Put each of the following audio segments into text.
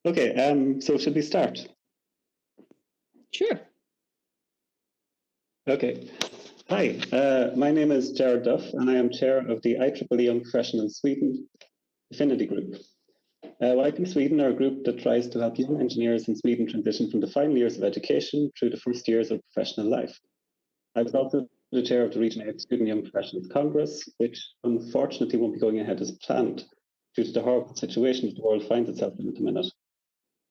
Okay, so should we start? Sure. Okay. Hi, my name is Jared Duff, and I am chair of the IEEE Young Professionals Sweden Affinity Group. YP Sweden are a group that tries to help young engineers in Sweden transition from the final years of education through the first years of professional life. I was also the chair of the Region 8 Student Young Professionals Congress, which unfortunately won't be going ahead as planned due to the horrible situation that the world finds itself in at the minute.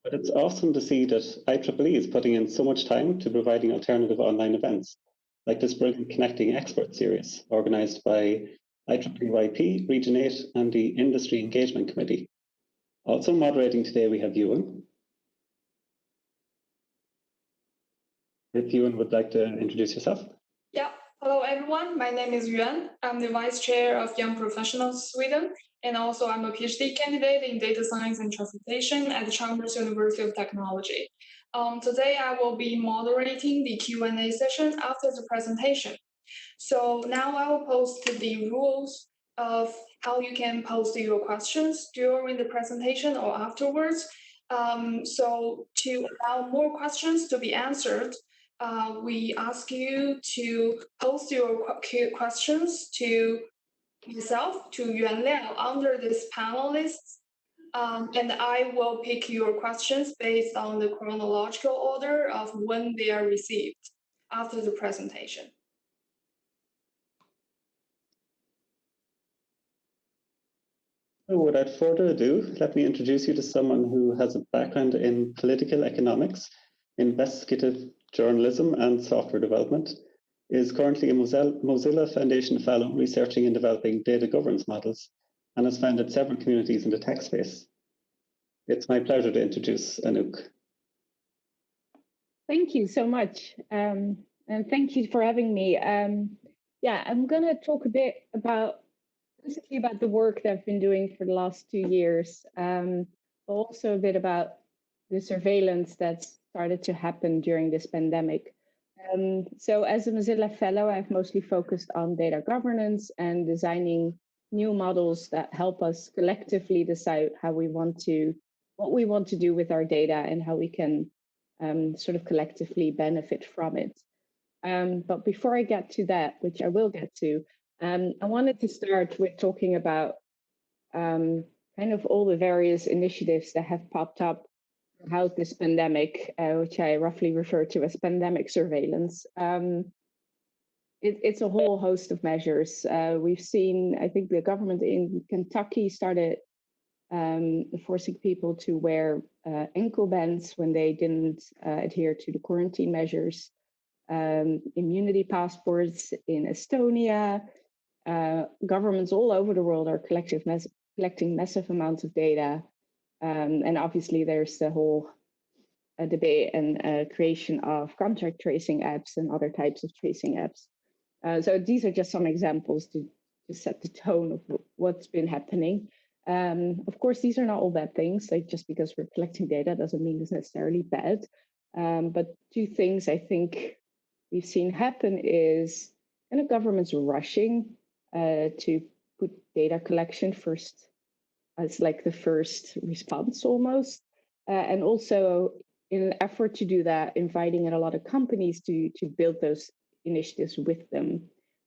But it's awesome to see that IEEE is putting in so much time to providing alternative online events, like this brilliant Connecting Experts series, organised by IEEE-YP, Region 8, and the Industry Engagement Committee. Also moderating today, we have Ewan. If Ewan would like to introduce yourself. Yeah, hello everyone. My name is Yuan. I'm the vice chair of Young Professionals Sweden, and also I'm a PhD candidate in data science and transportation at the Chalmers University of Technology. Today I will be moderating the Q&A session after the presentation. So now I will post the rules of how you can post your questions during the presentation or afterwards. So to allow more questions to be answered, we ask you to post your questions to myself, to Yuan Liao, under this panel list. And I will pick your questions based on the chronological order of when they are received after the presentation. So without further ado, let me introduce you to someone who has a background in political economics, investigative journalism, and software development, is currently a Mozilla Foundation Fellow researching and developing data governance models, and has founded several communities in the tech space. It's my pleasure to introduce Anouk. Thank you so much. And thank you for having me. Yeah, I'm going to talk a bit about the work that I've been doing for the last 2 years, but also a bit about the surveillance that started to happen during this pandemic. So as a Mozilla Fellow, I've mostly focused on data governance and designing new models that help us collectively decide what we want to do with our data and how we can sort of collectively benefit from it. But before I get to that, which I will get to, I wanted to start with talking about kind of all the various initiatives that have popped up throughout this pandemic, which I roughly refer to as pandemic surveillance. It's a whole host of measures. We've seen, I think the government in Kentucky started forcing people to wear ankle bands when they didn't adhere to the quarantine measures. Immunity passports in Estonia. Governments all over the world are collecting massive amounts of data. And obviously there's the whole debate and creation of contact tracing apps and other types of tracing apps. So these are just some examples to set the tone of what's been happening. Of course, these are not all bad things. Like just because we're collecting data doesn't mean it's necessarily bad. But two things I think we've seen happen is kind of governments rushing to put data collection first as like the first response almost. And also in an effort to do that, inviting in a lot of companies to build those initiatives with them,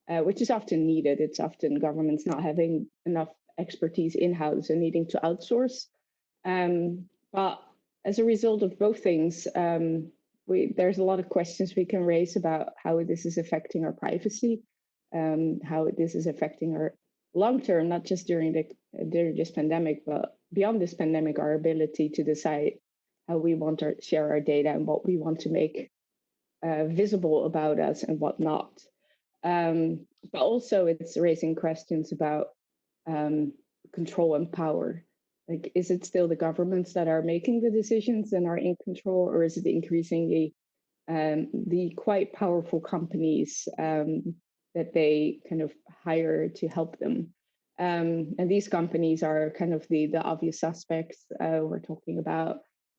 which is often needed. It's often governments not having enough expertise in-house and needing to outsource. But as a result of both things, there's a lot of questions we can raise about how this is affecting our privacy, how this is affecting our long-term, not just during this pandemic, but beyond this pandemic, our ability to decide how we want to share our data and what we want to make visible about us and what not. But also it's raising questions about control and power. Like, is it still the governments that are making the decisions and are in control, or is it increasingly the quite powerful companies that they kind of hire to help them? And these companies are kind of the obvious suspects. We're talking about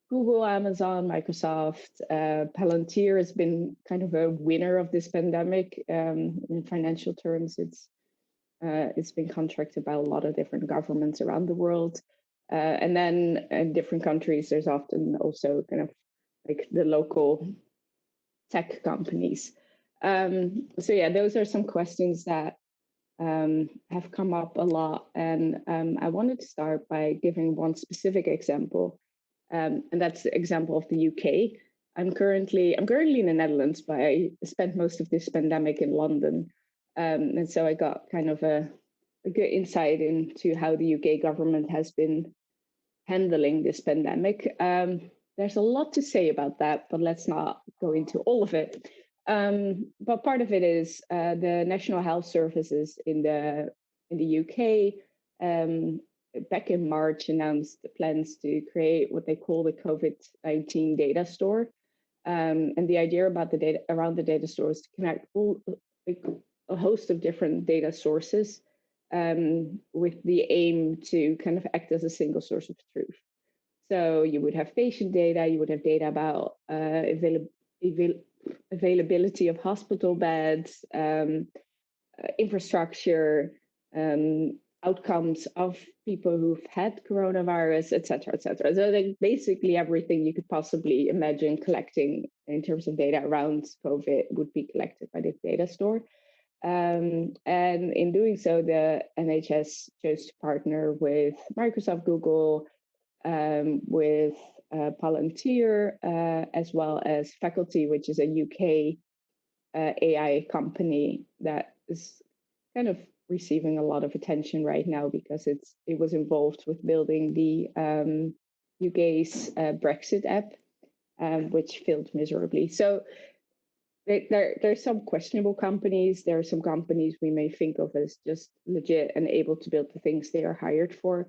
Google, Amazon, Microsoft. Palantir has been kind of a winner of this pandemic. In financial terms, it's been contracted by a lot of different governments around the world. And then in different countries, there's often also kind of like the local tech companies. So yeah, those are some questions that have come up a lot. And I wanted to start by giving one specific example. And that's the example of the UK. I'm currently in the Netherlands, but I spent most of this pandemic in London. And so I got kind of a good insight into how the UK government has been handling this pandemic. There's a lot to say about that, but let's not go into all of it. But part of it is the National Health Services in the UK back in March announced the plans to create what they call the COVID-19 data store. And the idea about the data around the data store is to connect a host of different data sources with the aim to kind of act as a single source of truth. So you would have patient data, you would have data about availability of hospital beds, infrastructure, outcomes of people who've had coronavirus, et cetera, et cetera. So like basically everything you could possibly imagine collecting in terms of data around COVID would be collected by this data store. And in doing so, the NHS chose to partner with Microsoft, Google, with Palantir, as well as Faculty, which is a UK AI company that is kind of receiving a lot of attention right now because it was involved with building the UK's Brexit app, which failed miserably. So there's some questionable companies. There are some companies we may think of as just legit and able to build the things they are hired for.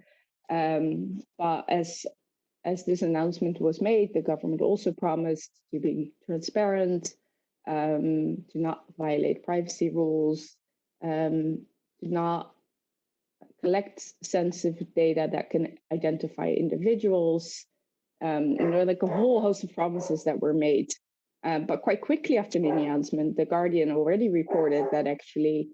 But as this announcement was made, the government also promised to be transparent, to not violate privacy rules, to not collect sensitive data that can identify individuals. And there are like a whole host of promises that were made. But quite quickly after the announcement, The Guardian already reported that actually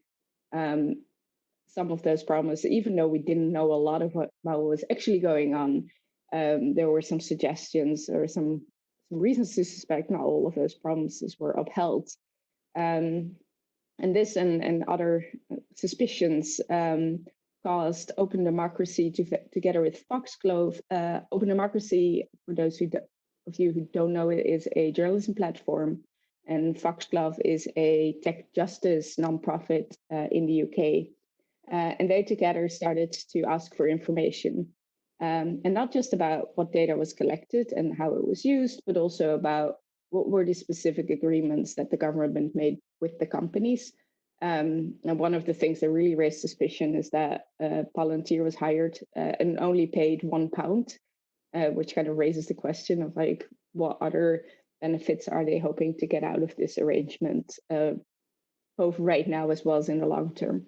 some of those promises, even though we didn't know a lot of what was actually going on, there were some suggestions or some reasons to suspect not all of those promises were upheld. And this and other suspicions caused Open Democracy together with Foxglove. Open Democracy, for those of you who don't know it, is a journalism platform, and Foxglove is a tech justice nonprofit in the UK. And they together started to ask for information, and not just about what data was collected and how it was used, but also about what were the specific agreements that the government made with the companies. And one of the things that really raised suspicion is that Palantir was hired and only paid £1, which kind of raises the question of like, what other benefits are they hoping to get out of this arrangement, both right now as well as in the long term?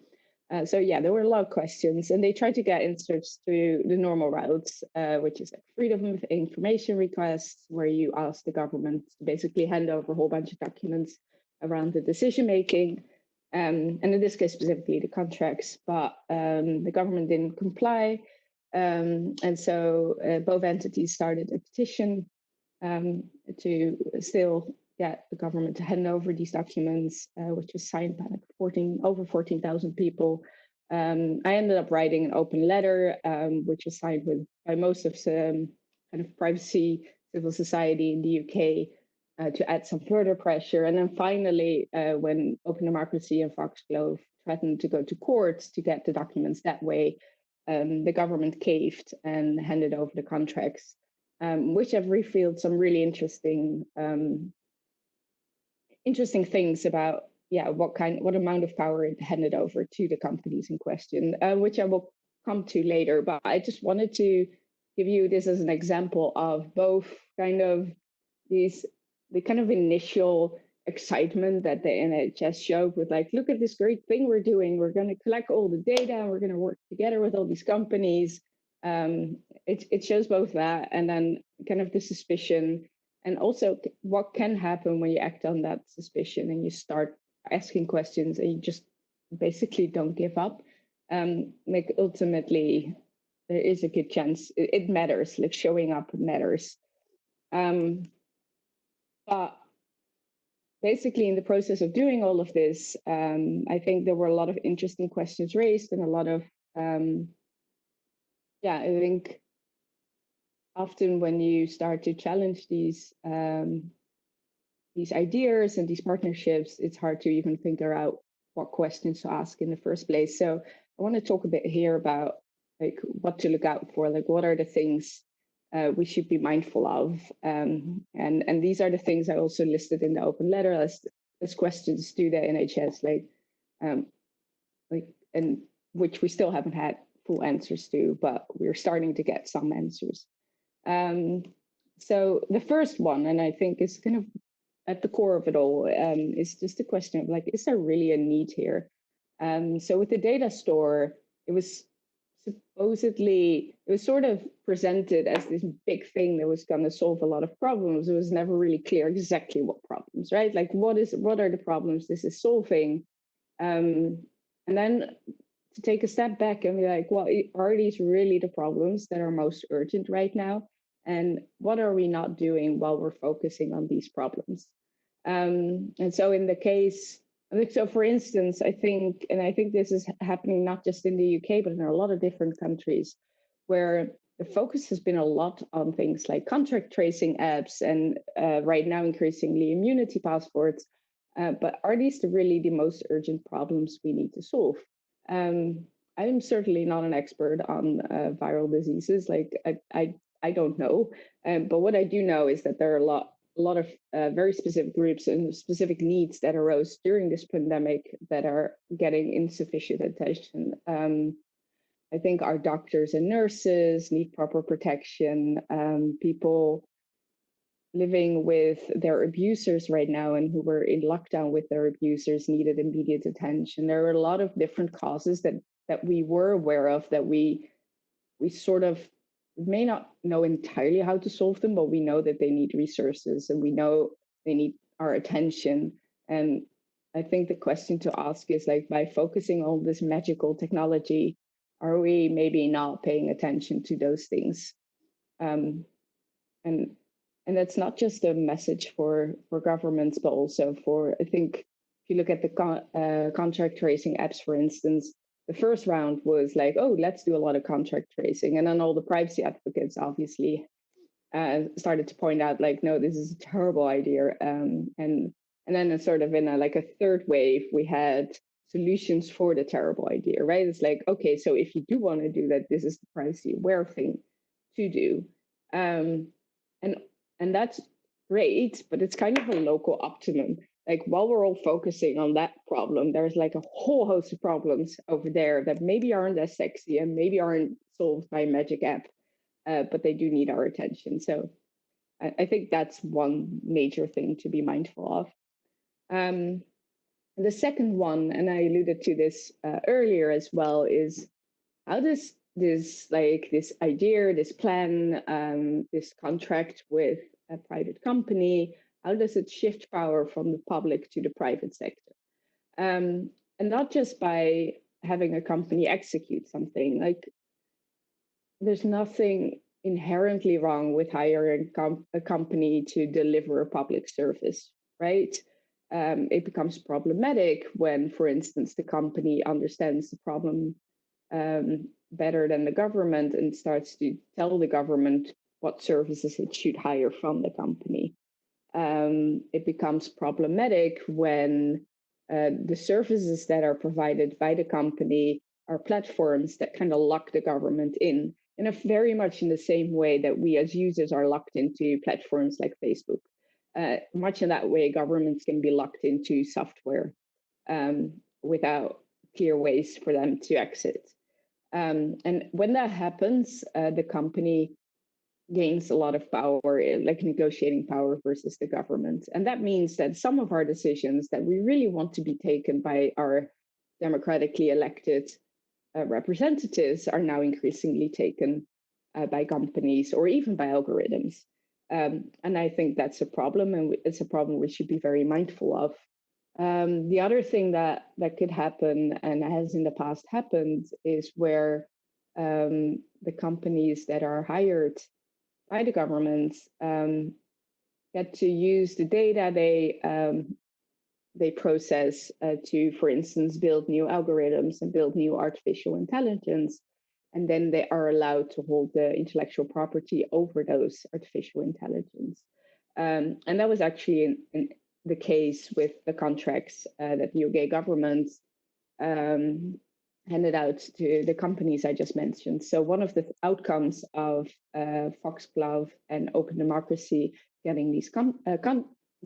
So yeah, there were a lot of questions, and they tried to get answers through the normal routes, which is like freedom of information requests, where you ask the government to basically hand over a whole bunch of documents around the decision making, and in this case specifically the contracts. But the government didn't comply, and so both entities started a petition to still get the government to hand over these documents, which was signed by like over 14,000 people. I ended up writing an open letter, which was signed by most of the kind of privacy civil society in the UK to add some further pressure. And then finally, when Open Democracy and Foxglove threatened to go to court to get the documents that way, the government caved and handed over the contracts, which have revealed some really interesting things about what amount of power it handed over to the companies in question, which I will come to later. But I just wanted to give you this as an example of both kind of the kind of initial excitement that the NHS showed with like, look at this great thing we're doing. We're going to collect all the data and we're going to work together with all these companies. It shows both that and then kind of the suspicion, and also what can happen when you act on that suspicion and you start asking questions and you just basically don't give up. Like ultimately, there is a good chance it matters, like showing up matters. But basically, in the process of doing all of this, I think there were a lot of interesting questions raised and a lot of, I think often when you start to challenge these ideas and these partnerships, it's hard to even figure out what questions to ask in the first place. So I want to talk a bit here about like what to look out for, like what are the things we should be mindful of, and these are the things I also listed in the open letter as questions to the NHS, and which we still haven't had full answers to, but we're starting to get some answers. So the first one, and I think is kind of at the core of it all, is just a question of like, is there really a need here? So with the data store, it was sort of presented as this big thing that was going to solve a lot of problems. It was never really clear exactly what problems, right? Like what are the problems this is solving? And then to take a step back and be like, well, are these really the problems that are most urgent right now? And what are we not doing while we're focusing on these problems? And so in the case, so for instance, I think this is happening not just in the UK, but in a lot of different countries where the focus has been a lot on things like contract tracing apps and right now increasingly immunity passports. But are these really the most urgent problems we need to solve? I'm certainly not an expert on viral diseases. Like I don't know, but what I do know is that there are a lot of very specific groups and specific needs that arose during this pandemic that are getting insufficient attention. I think our doctors and nurses need proper protection. People living with their abusers right now and who were in lockdown with their abusers needed immediate attention. There are a lot of different causes that we were aware of that we sort of may not know entirely how to solve them, but we know that they need resources and we know they need our attention. And I think the question to ask is like, by focusing on this magical technology, are we maybe not paying attention to those things? And that's not just a message for governments, but also for, I think, if you look at the contract tracing apps, for instance, the first round was like, oh, let's do a lot of contract tracing. And then all the privacy advocates obviously started to point out like, no, this is a terrible idea. And then it's sort of in a third wave, we had solutions for the terrible idea, right? It's like, okay, so if you do want to do that, this is the privacy aware thing to do. And that's great, but it's kind of a local optimum. Like while we're all focusing on that problem, there's like a whole host of problems over there that maybe aren't as sexy and maybe aren't solved by a magic app, but they do need our attention. So I think that's one major thing to be mindful of. The second one, and I alluded to this earlier as well, is how does this idea, this plan, this contract with a private company, how does it shift power from the public to the private sector? And not just by having a company execute something. Like there's nothing inherently wrong with hiring a company to deliver a public service, right? It becomes problematic when, for instance, the company understands the problem better than the government and starts to tell the government what services it should hire from the company. It becomes problematic when the services that are provided by the company are platforms that kind of lock the government in a very much in the same way that we as users are locked into platforms like Facebook. Much in that way, governments can be locked into software without clear ways for them to exit. And when that happens, the company gains a lot of power, like negotiating power versus the government. And that means that some of our decisions that we really want to be taken by our democratically elected representatives are now increasingly taken by companies or even by algorithms. And I think that's a problem, and it's a problem we should be very mindful of. The other thing that could happen, and has in the past happened, is where the companies that are hired by the government get to use the data they process to, for instance, build new algorithms and build new artificial intelligence. And then they are allowed to hold the intellectual property over those artificial intelligence. And that was actually in the case with the contracts that the UK government handed out to the companies I just mentioned. So one of the outcomes of Foxglove and Open Democracy getting these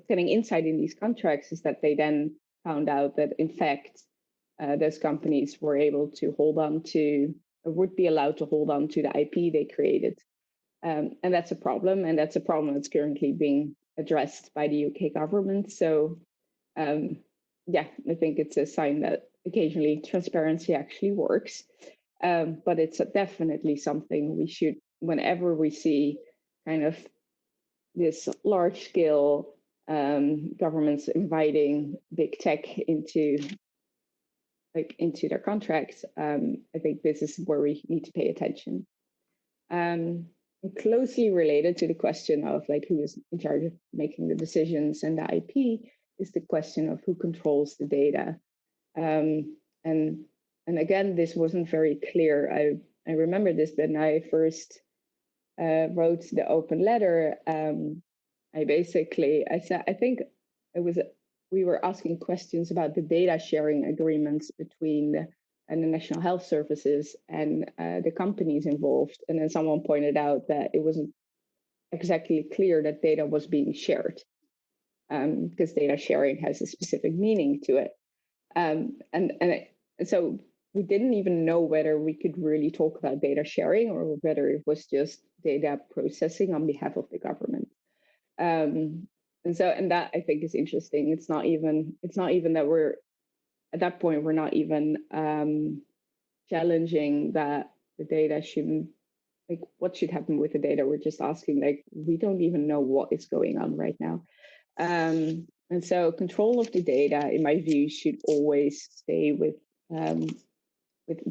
getting insight in these contracts is that they then found out that, in fact, those companies were able to hold on to, or would be allowed to hold on to the IP they created. And that's a problem, and that's a problem that's currently being addressed by the UK government. So, yeah, I think it's a sign that occasionally transparency actually works. But it's definitely something we should, whenever we see kind of this large-scale governments inviting big tech into their contracts, I think this is where we need to pay attention. Closely related to the question of like who is in charge of making the decisions and the IP is the question of who controls the data. And again, this wasn't very clear. I remember this when I first wrote the open letter. I said, I think we were asking questions about the data sharing agreements between the National Health Services and the companies involved. And then someone pointed out that it wasn't exactly clear that data was being shared, because data sharing has a specific meaning to it. And so we didn't even know whether we could really talk about data sharing or whether it was just data processing on behalf of the government. And that I think is interesting. It's not even that we're at that point, we're not even challenging that the data shouldn't, like, what should happen with the data. We're just asking, like, we don't even know what is going on right now. And so control of the data, in my view, should always stay with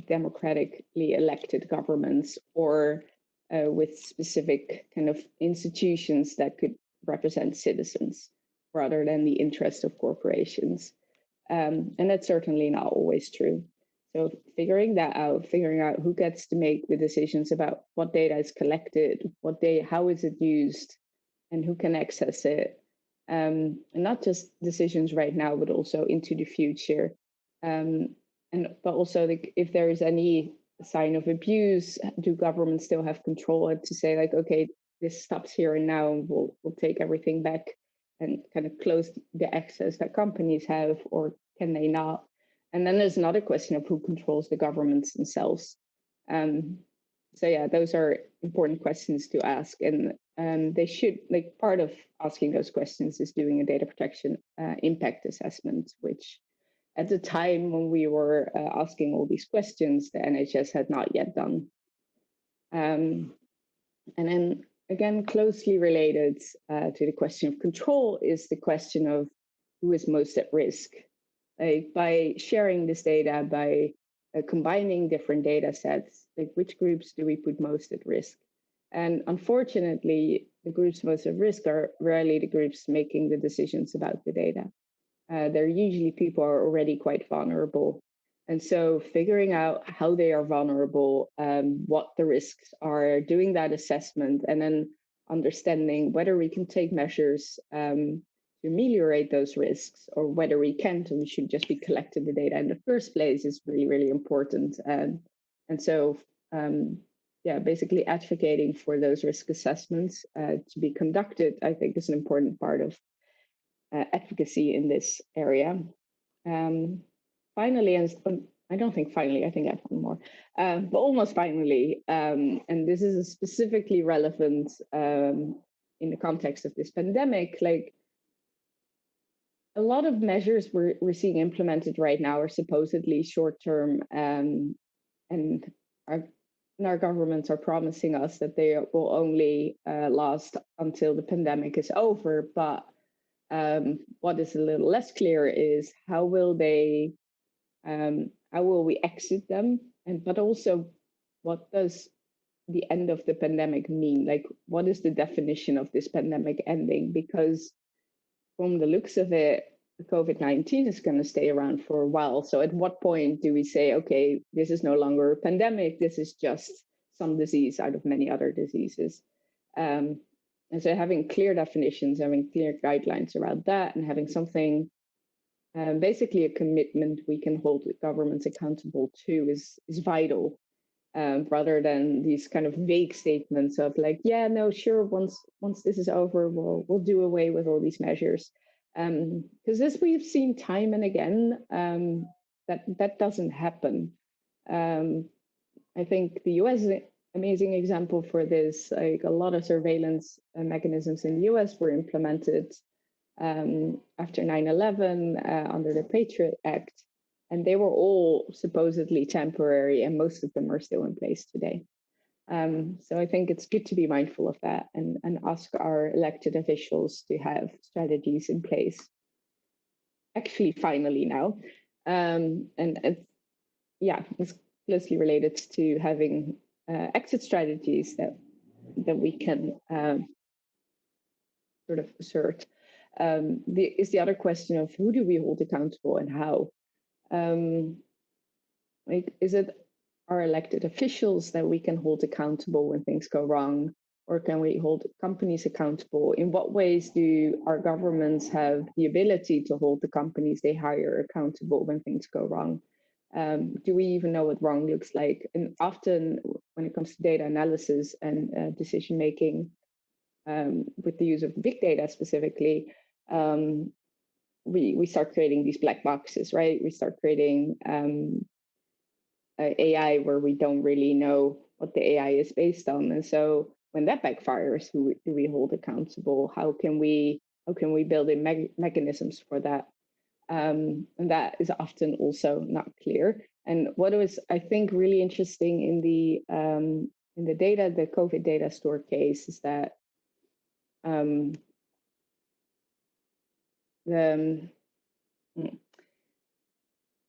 democratically elected governments or with specific kind of institutions that could represent citizens rather than the interest of corporations. And that's certainly not always true. So figuring out who gets to make the decisions about what data is collected, how is it used, and who can access it. And not just decisions right now, but also into the future. But also, like, if there is any sign of abuse, do governments still have control to say, like, okay, this stops here and now, and we'll take everything back and kind of close the access that companies have, or can they not? And then there's another question of who controls the governments themselves. So yeah, those are important questions to ask, and they should, like, part of asking those questions is doing a data protection impact assessment, which at the time when we were asking all these questions, the NHS had not yet done. And then again, closely related to the question of control is the question of who is most at risk. Like, by sharing this data, by combining different data sets, like, which groups do we put most at risk? And unfortunately, the groups most at risk are rarely the groups making the decisions about the data. They're usually people who are already quite vulnerable. And so figuring out how they are vulnerable, what the risks are, doing that assessment, and then understanding whether we can take measures to ameliorate those risks, or whether we can't and we should just be collecting the data in the first place, is really, really important. And so, yeah, basically advocating for those risk assessments to be conducted, I think, is an important part of advocacy in this area. Finally, and I don't think finally, I think I have one more, but almost finally, and this is specifically relevant in the context of this pandemic, like, a lot of measures we're seeing implemented right now are supposedly short-term, and our governments are promising us that they will only last until the pandemic is over. But what is a little less clear is how will we exit them, but also what does the end of the pandemic mean? Like, what is the definition of this pandemic ending? Because from the looks of it, COVID-19 is going to stay around for a while. So at what point do we say, okay, this is no longer a pandemic, this is just some disease out of many other diseases? And so having clear definitions, having clear guidelines around that, and having something, basically a commitment we can hold governments accountable to is vital. Rather than these kind of vague statements of like, yeah, no, sure, once this is over, we'll do away with all these measures. Because as we've seen time and again, that doesn't happen. I think the US is an amazing example for this. Like a lot of surveillance mechanisms in the US were implemented after 9/11 under the Patriot Act. And they were all supposedly temporary, and most of them are still in place today. So I think it's good to be mindful of that and ask our elected officials to have strategies in place. Actually, finally now, and it's closely related to having exit strategies that we can sort of assert. Is the other question of who do we hold accountable and how? Like, is it our elected officials that we can hold accountable when things go wrong? Or can we hold companies accountable? In what ways do our governments have the ability to hold the companies they hire accountable when things go wrong? Do we even know what wrong looks like? And often when it comes to data analysis and decision making, with the use of big data specifically, we start creating these black boxes, right? We start creating AI where we don't really know what the AI is based on. And so when that backfires, who do we hold accountable? How can we build in mechanisms for that? And that is often also not clear. And what was, I think, really interesting in the data, the COVID data store case, is that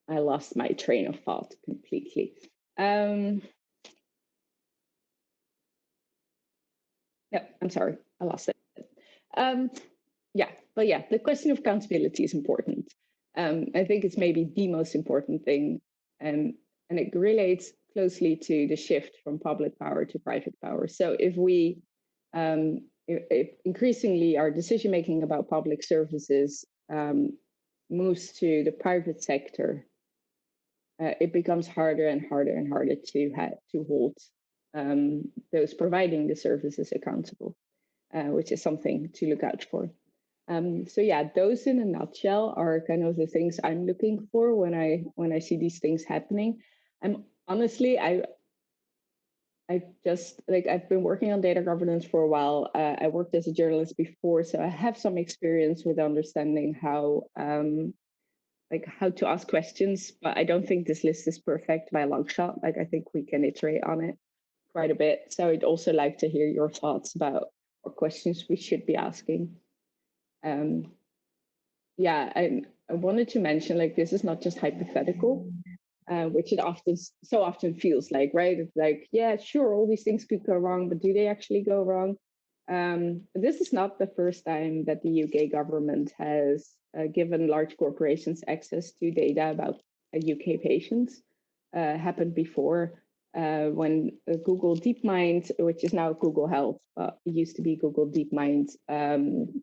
I lost my train of thought completely. Yeah, I'm sorry, I lost it. The question of accountability is important. I think it's maybe the most important thing, and it relates closely to the shift from public power to private power. So if increasingly our decision making about public services moves to the private sector, it becomes harder and harder and harder to hold those providing the services accountable, which is something to look out for. So yeah, those in a nutshell are kind of the things I'm looking for when I see these things happening. I'm honestly, I just like, I've been working on data governance for a while. I worked as a journalist before, so I have some experience with understanding how to ask questions, but I don't think this list is perfect by a long shot. Like, I think we can iterate on it quite a bit. So I'd also like to hear your thoughts about what questions we should be asking. I wanted to mention, like, this is not just hypothetical, which it often feels like, right? It's like, yeah, sure, all these things could go wrong, but do they actually go wrong? This is not the first time that the UK government has given large corporations access to data about UK patients. Happened before when Google DeepMind, which is now Google Health, but it used to be Google DeepMind,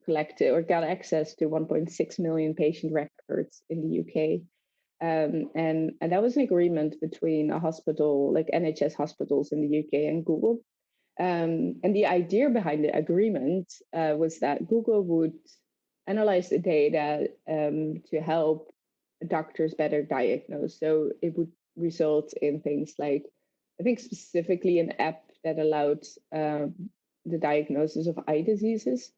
collected or got access to 1.6 million patient records in the UK. And that was an agreement between a hospital, like NHS hospitals in the UK, and Google. And the idea behind the agreement was that Google would analyze the data to help doctors better diagnose. So it would result in things like, I think specifically an app that allowed the diagnosis of eye diseases.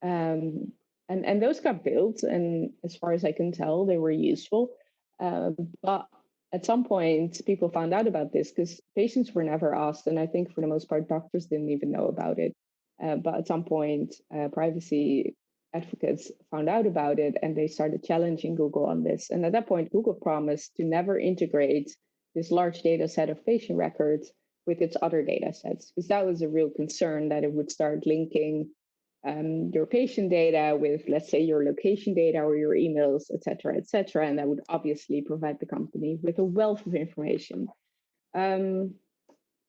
And those got built, and as far as I can tell, they were useful. But at some point, people found out about this because patients were never asked, and I think for the most part, doctors didn't even know about it. But at some point, privacy advocates found out about it, and they started challenging Google on this. And at that point, Google promised to never integrate this large data set of patient records with its other data sets, because that was a real concern that it would start linking your patient data with, let's say, your location data or your emails, et cetera, and that would obviously provide the company with a wealth of information. So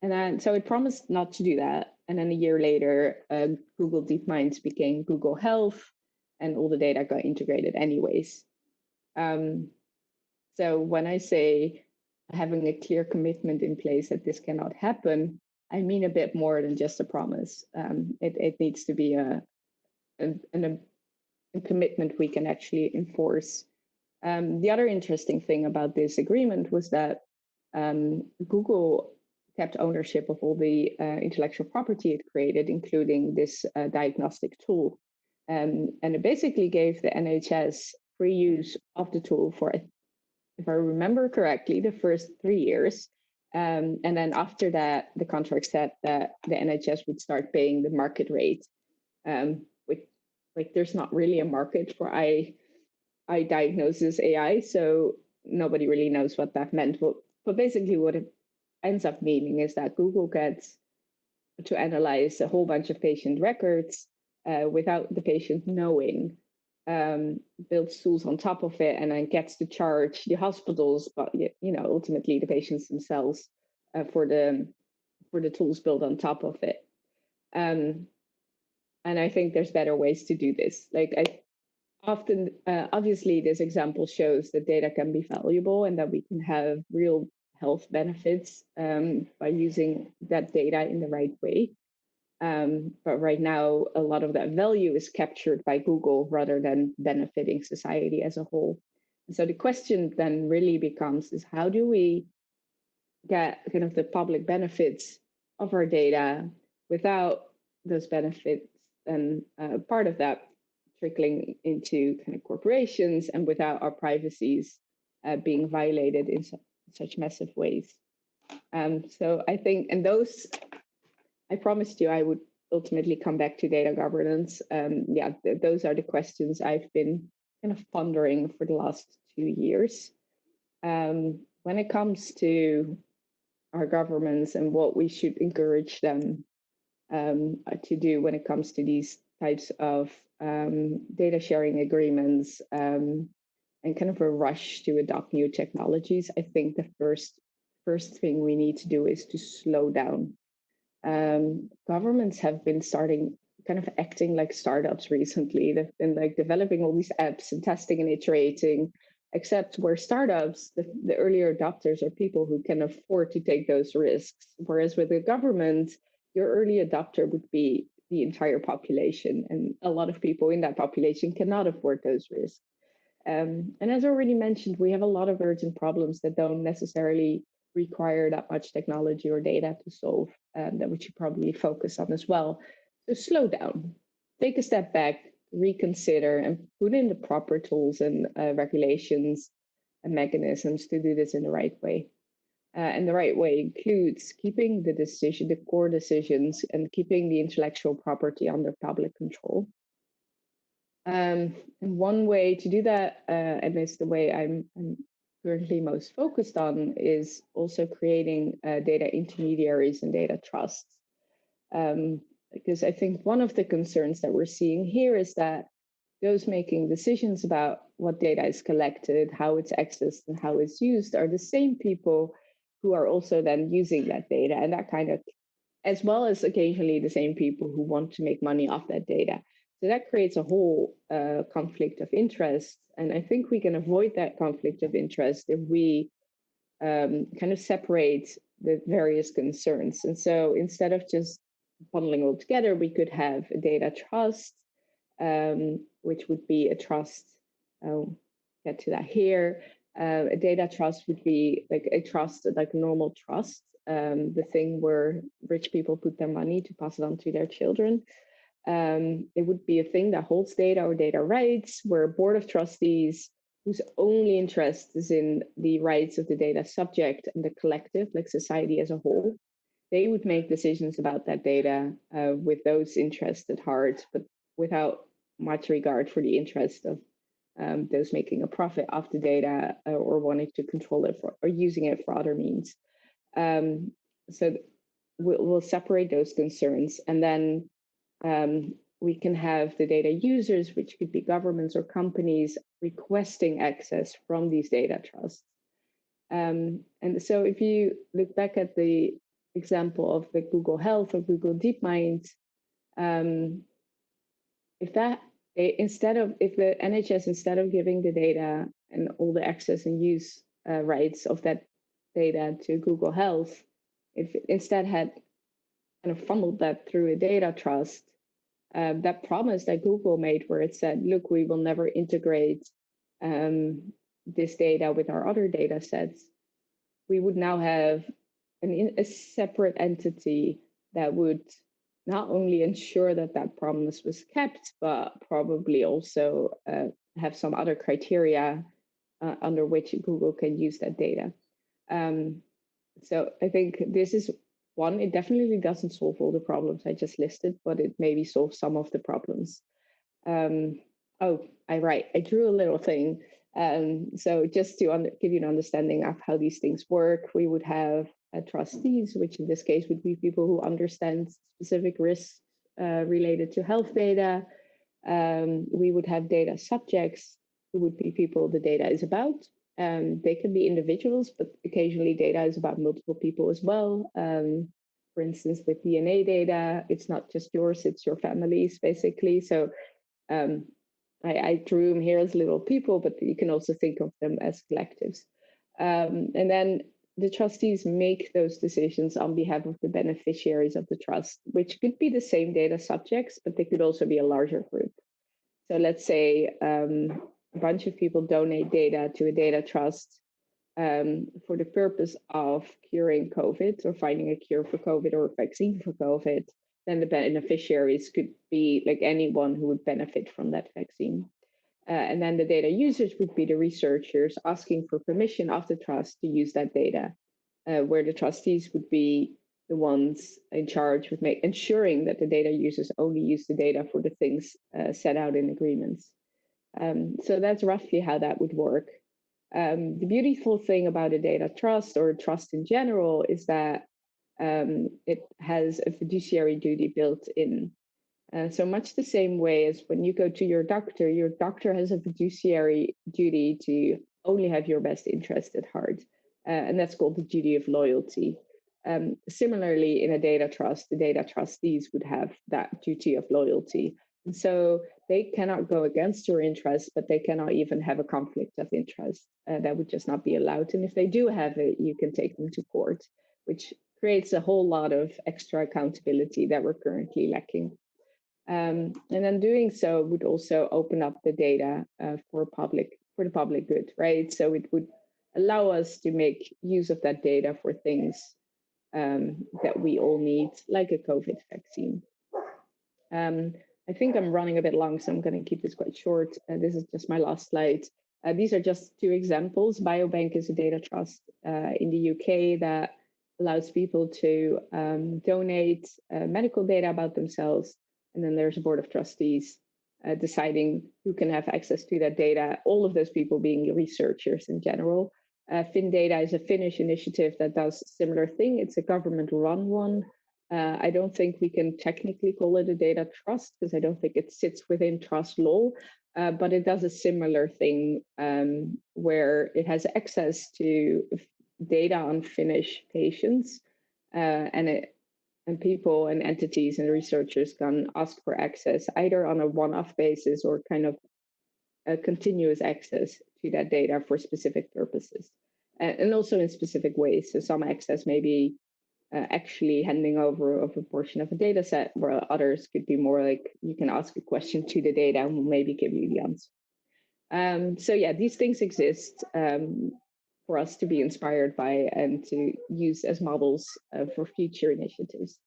it promised not to do that. And then a year later, Google DeepMind became Google Health, and all the data got integrated anyways. So when I say having a clear commitment in place that this cannot happen, I mean a bit more than just a promise. It needs to be a commitment we can actually enforce. The other interesting thing about this agreement was that Google kept ownership of all the intellectual property it created, including this diagnostic tool. And it basically gave the NHS free use of the tool for, if I remember correctly, the first 3 years. And then after that, the contract said that the NHS would start paying the market rate, which, like, there's not really a market for eye diagnosis AI, so nobody really knows what that meant. But basically what it ends up meaning is that Google gets to analyze a whole bunch of patient records without the patient knowing, builds tools on top of it, and then gets to charge the hospitals, but ultimately the patients themselves for the tools built on top of it. And I think there's better ways to do this. Obviously, this example shows that data can be valuable and that we can have real health benefits by using that data in the right way. But right now, a lot of that value is captured by Google rather than benefiting society as a whole. And so the question then really becomes is how do we get kind of the public benefits of our data without those benefits and part of that trickling into kind of corporations and without our privacies being violated in such massive ways. So I think, and those, I promised you I would ultimately come back to data governance. Those are the questions I've been kind of pondering for the last 2 years. When it comes to our governments and what we should encourage them to do when it comes to these types of data sharing agreements and kind of a rush to adopt new technologies, I think the first thing we need to do is to slow down. Governments have been starting kind of acting like startups recently. They've been like developing all these apps and testing and iterating, except where startups, the earlier adopters are people who can afford to take those risks. Whereas with the government, your early adopter would be the entire population, and a lot of people in that population cannot afford those risks. And as already mentioned, we have a lot of urgent problems that don't necessarily require that much technology or data to solve, that we should probably focus on as well. So slow down, take a step back, reconsider, and put in the proper tools and regulations and mechanisms to do this in the right way. And the right way includes keeping the core decisions, and keeping the intellectual property under public control. And one way to do that, and it's the way I'm currently most focused on, is also creating data intermediaries and data trusts. Because I think one of the concerns that we're seeing here is that those making decisions about what data is collected, how it's accessed, and how it's used are the same people who are also then using that data, and that kind of, as well as occasionally the same people who want to make money off that data. So that creates a whole conflict of interest. And I think we can avoid that conflict of interest if we kind of separate the various concerns. And so instead of just bundling all together, we could have a data trust, which would be a trust. I'll get to that here. A data trust would be like a trust, like a normal trust, the thing where rich people put their money to pass it on to their children. It would be a thing that holds data or data rights, where a board of trustees whose only interest is in the rights of the data subject and the collective, like society as a whole, they would make decisions about that data with those interests at heart, but without much regard for the interest of those making a profit off the data or wanting to control it or using it for other means. So we'll separate those concerns, and then we can have the data users, which could be governments or companies, requesting access from these data trusts. And so if you look back at the example of the Google Health or Google DeepMind, if the NHS, instead of giving the data and all the access and use rights of that data to Google Health, if it instead had kind of funneled that through a data trust, that promise that Google made, where it said, look, we will never integrate this data with our other data sets, we would now have a separate entity that would not only ensure that that promise was kept, but probably also have some other criteria under which Google can use that data. So I think this is one, it definitely doesn't solve all the problems I just listed, but it maybe solves some of the problems. I drew a little thing. So just to give you an understanding of how these things work, we would have trustees, which in this case would be people who understand specific risks related to health data. We would have data subjects, who would be people the data is about. They can be individuals, but occasionally data is about multiple people as well. For instance, with DNA data, it's not just yours, it's your family's basically. So I drew them here as little people, but you can also think of them as collectives. And then the trustees make those decisions on behalf of the beneficiaries of the trust, which could be the same data subjects, but they could also be a larger group. So let's say a bunch of people donate data to a data trust for the purpose of curing COVID or finding a cure for COVID or a vaccine for COVID. Then the beneficiaries could be like anyone who would benefit from that vaccine. And then the data users would be the researchers asking for permission of the trust to use that data, where the trustees would be the ones in charge with ensuring that the data users only use the data for the things set out in agreements. So that's roughly how that would work. The beautiful thing about a data trust or trust in general is that it has a fiduciary duty built in. So much the same way as when you go to your doctor has a fiduciary duty to only have your best interest at heart. And that's called the duty of loyalty. Similarly, in a data trust, the data trustees would have that duty of loyalty. And so they cannot go against your interests, but they cannot even have a conflict of interest. That would just not be allowed. And if they do have it, you can take them to court, which creates a whole lot of extra accountability that we're currently lacking. And then doing so would also open up the data for the public good, right? So it would allow us to make use of that data for things that we all need, like a COVID vaccine. I think I'm running a bit long, so I'm going to keep this quite short. This is just my last slide. These are just two examples. Biobank is a data trust in the UK that allows people to donate medical data about themselves. And then there's a board of trustees deciding who can have access to that data, all of those people being researchers in general. FinData is a Finnish initiative that does a similar thing. It's a government-run one. I don't think we can technically call it a data trust because I don't think it sits within trust law, but it does a similar thing where it has access to data on Finnish patients, and people and entities and researchers can ask for access either on a one-off basis or kind of a continuous access to that data for specific purposes, and also in specific ways. So some access may be actually handing over of a portion of a data set, where others could be more like you can ask a question to the data and we'll maybe give you the answer. So yeah, these things exist for us to be inspired by and to use as models for future initiatives.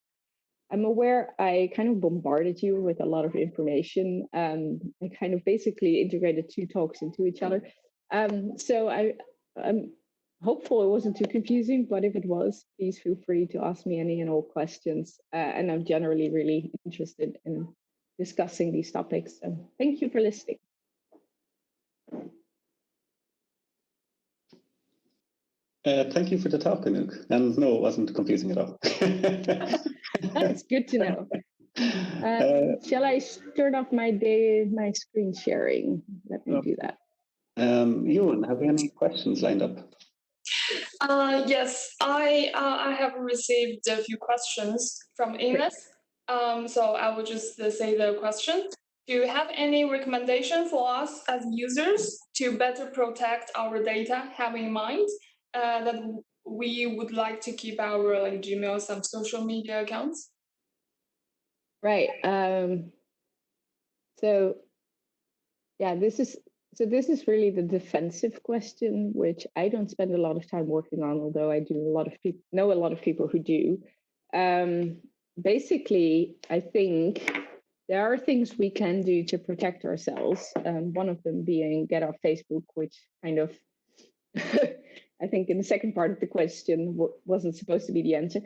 I'm aware I kind of bombarded you with a lot of information. I kind of basically integrated two talks into each other. So I'm hopeful it wasn't too confusing, but if it was, please feel free to ask me any and all questions. And I'm generally really interested in discussing these topics. So thank you for listening. Thank you for the talk, Anouk. And no, it wasn't confusing at all. That's good to know. Shall I turn off my screen sharing? Let me do that. Ewan, have you any questions lined up? Yes, I have received a few questions from Ines. So I will just say the question. Do you have any recommendation for us as users to better protect our data, having in mind that we would like to keep our Gmail, some social media accounts? Right. So yeah, this is really the defensive question, which I don't spend a lot of time working on, although I do know a lot of people who do. Basically, I think there are things we can do to protect ourselves. One of them being get off Facebook, which kind of, I think in the second part of the question wasn't supposed to be the answer.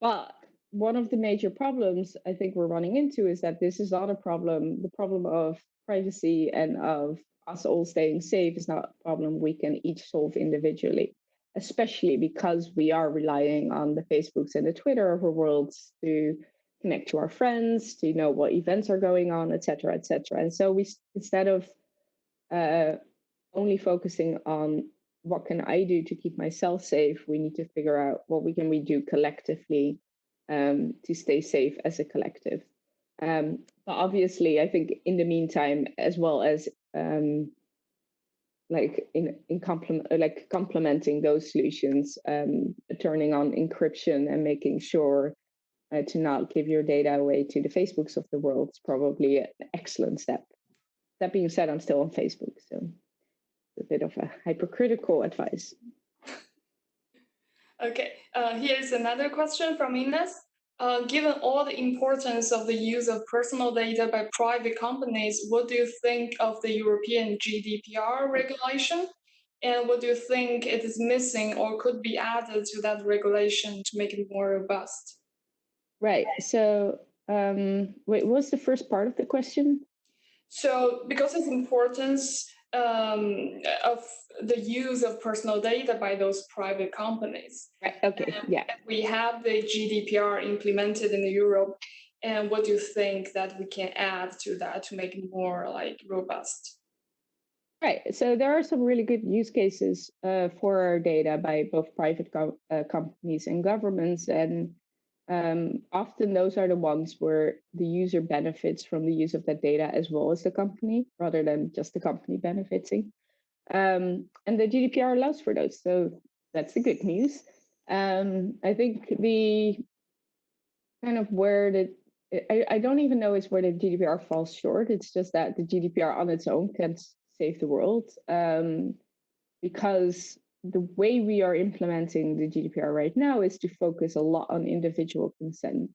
But one of the major problems I think we're running into is that this is not a problem. The problem of privacy and of us all staying safe is not a problem we can each solve individually, especially because we are relying on the Facebooks and the Twitter of our worlds to connect to our friends, to know what events are going on, et cetera, et cetera. And so we, instead of only focusing on what can I do to keep myself safe, we need to figure out what we do collectively to stay safe as a collective. But obviously, I think in the meantime, as well as complementing those solutions, turning on encryption and making sure to not give your data away to the Facebooks of the world is probably an excellent step. That being said, I'm still on Facebook, so a bit of a hypercritical advice. Okay, here's another question from Ines. Given all the importance of the use of personal data by private companies, what do you think of the European GDPR regulation? And what do you think it is missing or could be added to that regulation to make it more robust? Right. So, wait, what's the first part of the question? So, because of the importance of the use of personal data by those private companies. Right. Okay. Yeah. We have the GDPR implemented in Europe, and what do you think that we can add to that to make it more robust? Right. So there are some really good use cases for our data by both private companies and governments, and often those are the ones where the user benefits from the use of that data as well as the company, rather than just the company benefiting. And the GDPR allows for those, so that's the good news. I think the kind of where I don't even know is where the GDPR falls short. It's just that the GDPR on its own can't save the world, because the way we are implementing the GDPR right now is to focus a lot on individual consent.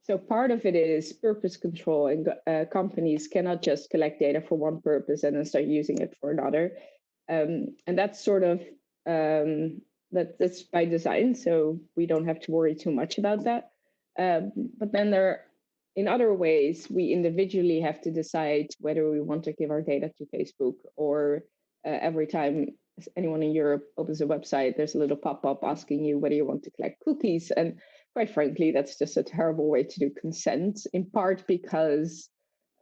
So part of it is purpose control, and companies cannot just collect data for one purpose and then start using it for another. And that's sort of that's by design, so we don't have to worry too much about that. But then in other ways, we individually have to decide whether we want to give our data to Facebook, or every time anyone in Europe opens a website, there's a little pop-up asking you whether you want to collect cookies. And quite frankly, that's just a terrible way to do consent, in part because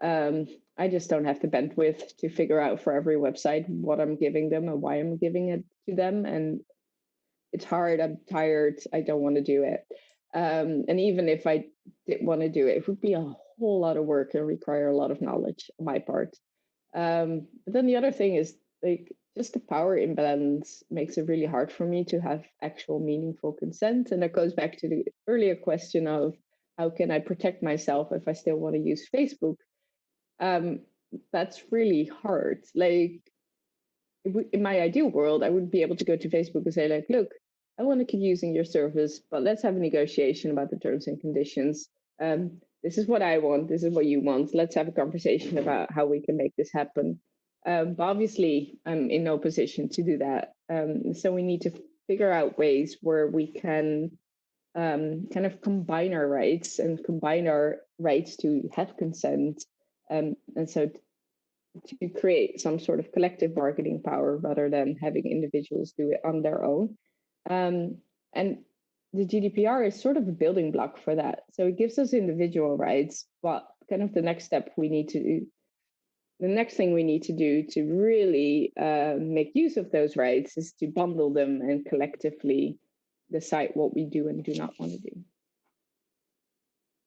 I just don't have the bandwidth to figure out for every website what I'm giving them and why I'm giving it to them. And it's hard, I'm tired, I don't want to do it. And even if I did want to do it, it would be a whole lot of work and require a lot of knowledge on my part. But then the other thing is, just the power imbalance makes it really hard for me to have actual meaningful consent. And that goes back to the earlier question of how can I protect myself if I still want to use Facebook? That's really hard. In my ideal world, I would be able to go to Facebook and say, look, I want to keep using your service, but let's have a negotiation about the terms and conditions. This is what I want. This is what you want. Let's have a conversation about how we can make this happen. But obviously, I'm in no position to do that. So we need to figure out ways where we can kind of combine our rights to have consent. And so to create some sort of collective bargaining power rather than having individuals do it on their own. And the GDPR is sort of a building block for that. So it gives us individual rights, but kind of the next thing we need to do to really make use of those rights is to bundle them and collectively decide what we do and do not want to do.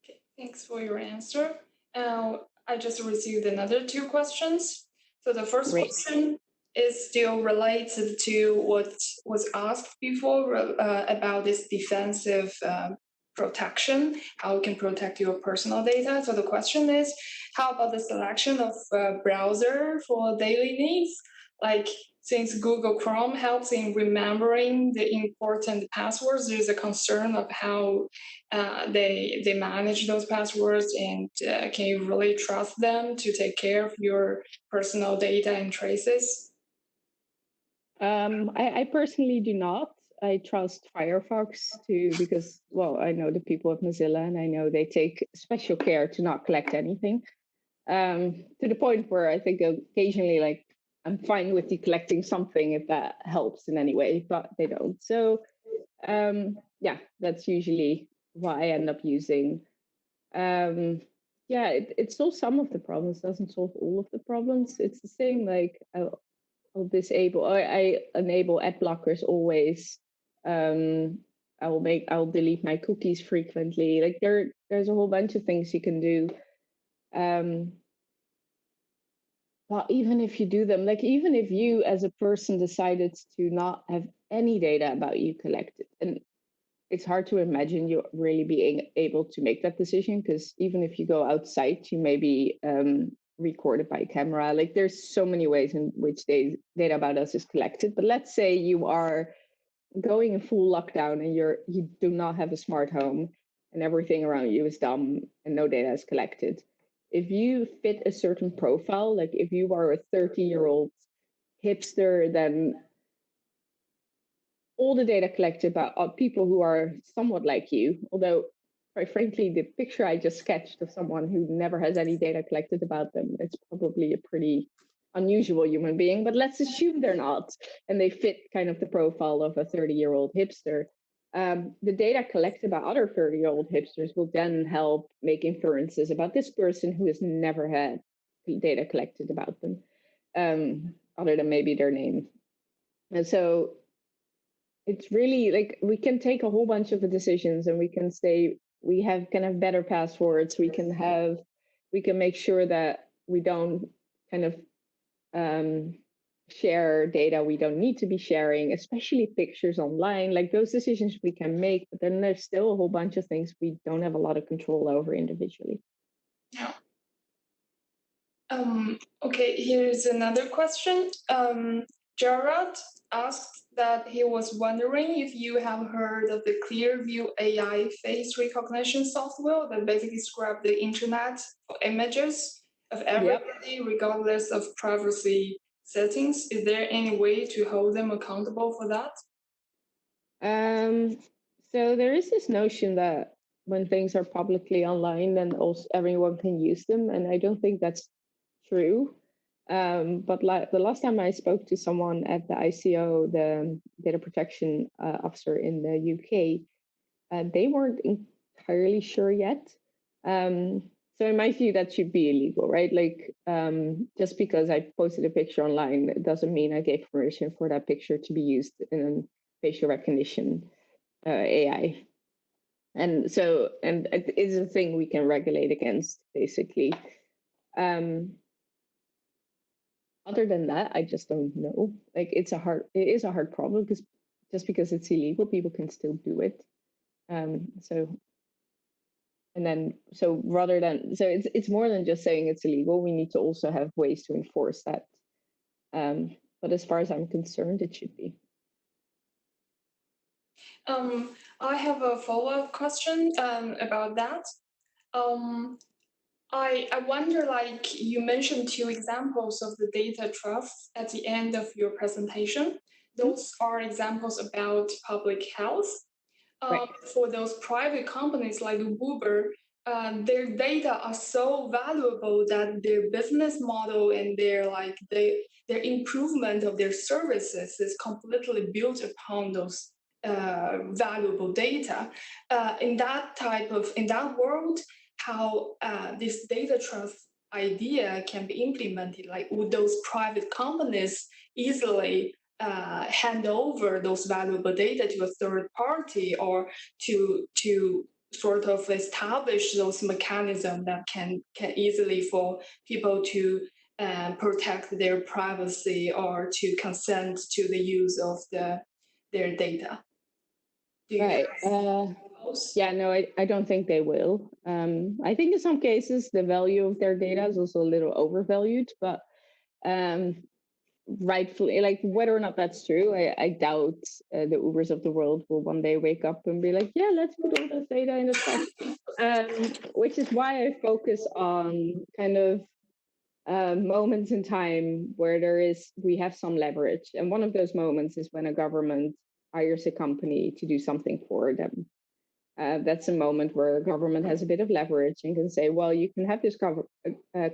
Okay, thanks for your answer. I just received another 2 questions. So the first Great. question is still related to what was asked before about this defensive protection, how you can protect your personal data. So the question is, how about the selection of browser for daily needs? Like, since Google Chrome helps in remembering the important passwords, there's a concern of how they manage those passwords, and can you really trust them to take care of your personal data and traces? I personally do not. I trust Firefox too, because, well, I know the people at Mozilla and I know they take special care to not collect anything. To the point where I think occasionally, like, I'm fine with collecting something if that helps in any way, but they don't. So, yeah, that's usually what I end up using. Yeah, it solves some of the problems, doesn't solve all of the problems. It's the same, like, I enable ad blockers always. I'll delete my cookies frequently. Like, there's a whole bunch of things you can do. But even if you do them, like, even if you as a person decided to not have any data about you collected, and it's hard to imagine you really being able to make that decision, because even if you go outside, you may be recorded by camera. Like, there's so many ways in which data about us is collected. But let's say you are going in full lockdown and you do not have a smart home and everything around you is dumb and no data is collected. If you fit a certain profile, like if you are a 30-year-old hipster, then all the data collected about people who are somewhat like you, although quite frankly, the picture I just sketched of someone who never has any data collected about them, it's probably a pretty unusual human being, but let's assume they're not, and they fit kind of the profile of a 30-year-old hipster. The data collected by other 30-year-old hipsters will then help make inferences about this person who has never had data collected about them, other than maybe their name. And so it's really like we can take a whole bunch of the decisions and we can say we can have better passwords. We can make sure that we don't kind of share data we don't need to be sharing, especially pictures online. Like, those decisions we can make, but then there's still a whole bunch of things we don't have a lot of control over individually. Yeah. Okay, here's another question. Gerard asked that he was wondering if you have heard of the Clearview AI face recognition software that basically scrub the internet for images of everybody, regardless of privacy settings. Is there any way to hold them accountable for that? So there is this notion that when things are publicly online, then also everyone can use them, and I don't think that's true. But the last time I spoke to someone at the ICO, the data protection officer in the UK, they weren't entirely sure yet. So in my view, that should be illegal, right? Like, just because I posted a picture online, it doesn't mean I gave permission for that picture to be used in facial recognition AI. And so, and it is a thing we can regulate against, basically. Other than that, I just don't know. Like, it is a hard problem, because just because it's illegal, people can still do it. It's more than just saying it's illegal. We need to also have ways to enforce that. But as far as I'm concerned, it should be. I have a follow-up question about that. I wonder, like, you mentioned 2 examples of the data trust at the end of your presentation. Those are examples about public health. Right. For those private companies like Uber, their data are so valuable that their business model and their improvement of their services is completely built upon those valuable data. In that world, how this data trust idea can be implemented, like would those private companies easily hand over those valuable data to a third party, or to sort of establish those mechanisms that can easily for people to protect their privacy or to consent to the use of their data. Right. Yeah, no, I don't think they will. I think in some cases the value of their data is also a little overvalued, but rightfully, like whether or not that's true, I doubt the Ubers of the world will one day wake up and be like, yeah, let's put all this data in the trust. Which is why I focus on kind of moments in time where we have some leverage. And one of those moments is when a government hires a company to do something for them. That's a moment where a government has a bit of leverage and can say, well, you can have this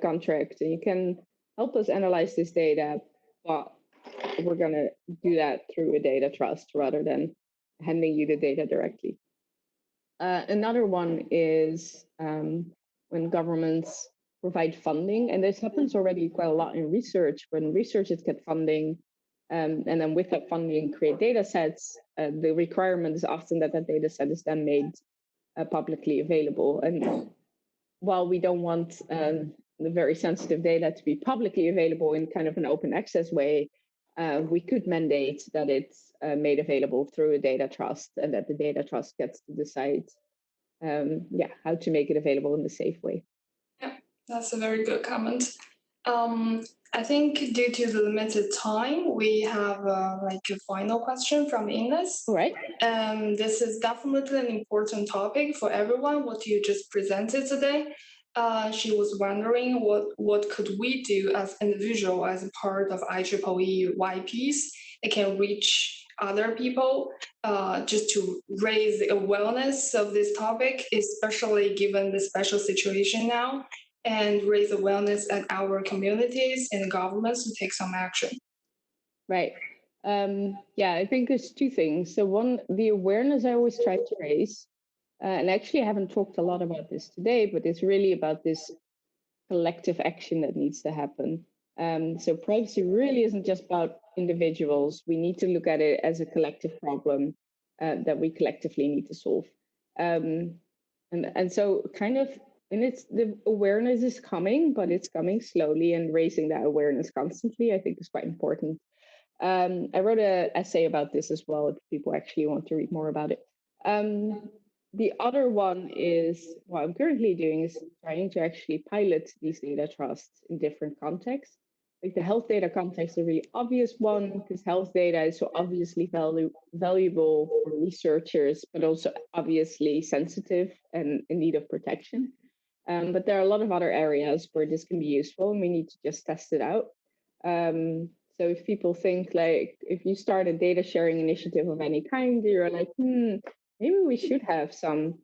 contract and you can help us analyze this data, but we're going to do that through a data trust rather than handing you the data directly. Another one is when governments provide funding, and this happens already quite a lot in research. When researchers get funding, and then with that funding create data sets, the requirement is often that data set is then made publicly available. And while we don't want the very sensitive data to be publicly available in kind of an open access way, we could mandate that it's made available through a data trust, and that the data trust gets to decide how to make it available in a safe way. Yeah, that's a very good comment. I think due to the limited time, we have a final question from Ines. All right. This is definitely an important topic for everyone, what you just presented today. She was wondering what could we do as individual, as a part of IEEE YPs that can reach other people just to raise the awareness of this topic, especially given the special situation now, and raise awareness at our communities and governments to take some action. Right. I think there's two things. So one, the awareness I always try to raise, and actually I haven't talked a lot about this today, but it's really about this collective action that needs to happen. So privacy really isn't just about individuals. We need to look at it as a collective problem that we collectively need to solve. And so kind of, and it's the awareness is coming, but it's coming slowly, and raising that awareness constantly, I think, is quite important. I wrote an essay about this as well, if people actually want to read more about it. The other one is what I'm currently doing is trying to actually pilot these data trusts in different contexts. Like the health data context is a really obvious one, because health data is so obviously valuable for researchers, but also obviously sensitive and in need of protection. But there are a lot of other areas where this can be useful, and we need to just test it out. So if people think like, if you start a data sharing initiative of any kind, you're like, maybe we should have some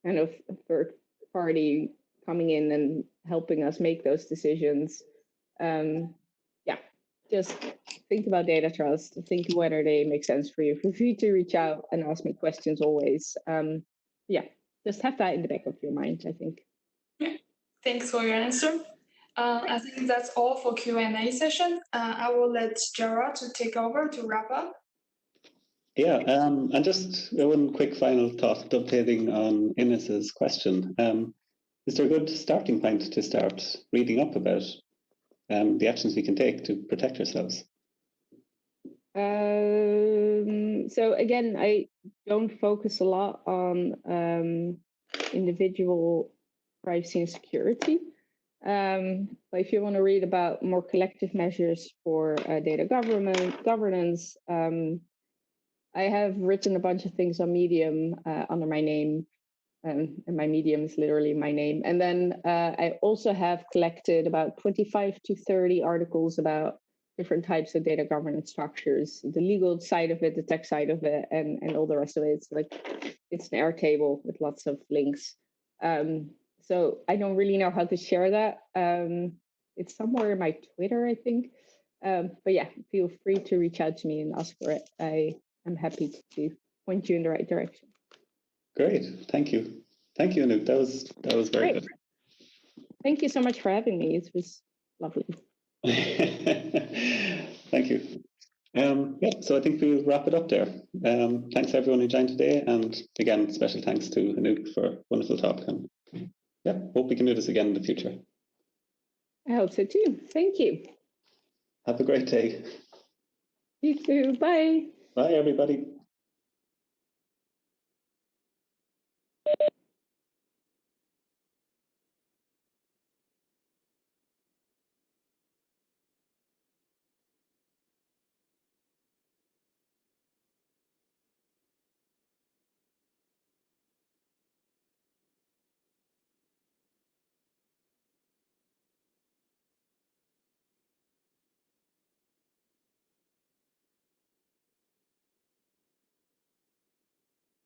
kind of third party coming in and helping us make those decisions. Just think about data trust, think whether they make sense for you. Feel free to reach out and ask me questions always. Just have that in the back of your mind, I think. Yeah. Thanks for your answer. I think that's all for Q&A session. I will let Gerard to take over to wrap up. Yeah, and just one quick final thought, dovetailing on Ines's question. Is there a good starting point to start reading up about the actions we can take to protect ourselves? So again, I don't focus a lot on individual privacy and security. But if you want to read about more collective measures for data governance, I have written a bunch of things on Medium under my name, and my Medium is literally my name. And then I also have collected about 25 to 30 articles about different types of data governance structures, the legal side of it, the tech side of it, and all the rest of it. It's like, it's an Airtable with lots of links. So I don't really know how to share that. It's somewhere in my Twitter, I think. But yeah, feel free to reach out to me and ask for it. I am happy to point you in the right direction. Great, thank you. Thank you, Anouk. That was very Great. good. Thank you so much for having me. It was lovely. Thank you. Yeah, so I think we'll wrap it up there. Thanks everyone who joined today, and again, special thanks to Anouk for a wonderful talk. And yeah, hope we can do this again in the future. I hope so too. Thank you. Have a great day. You too. Bye. Bye, everybody.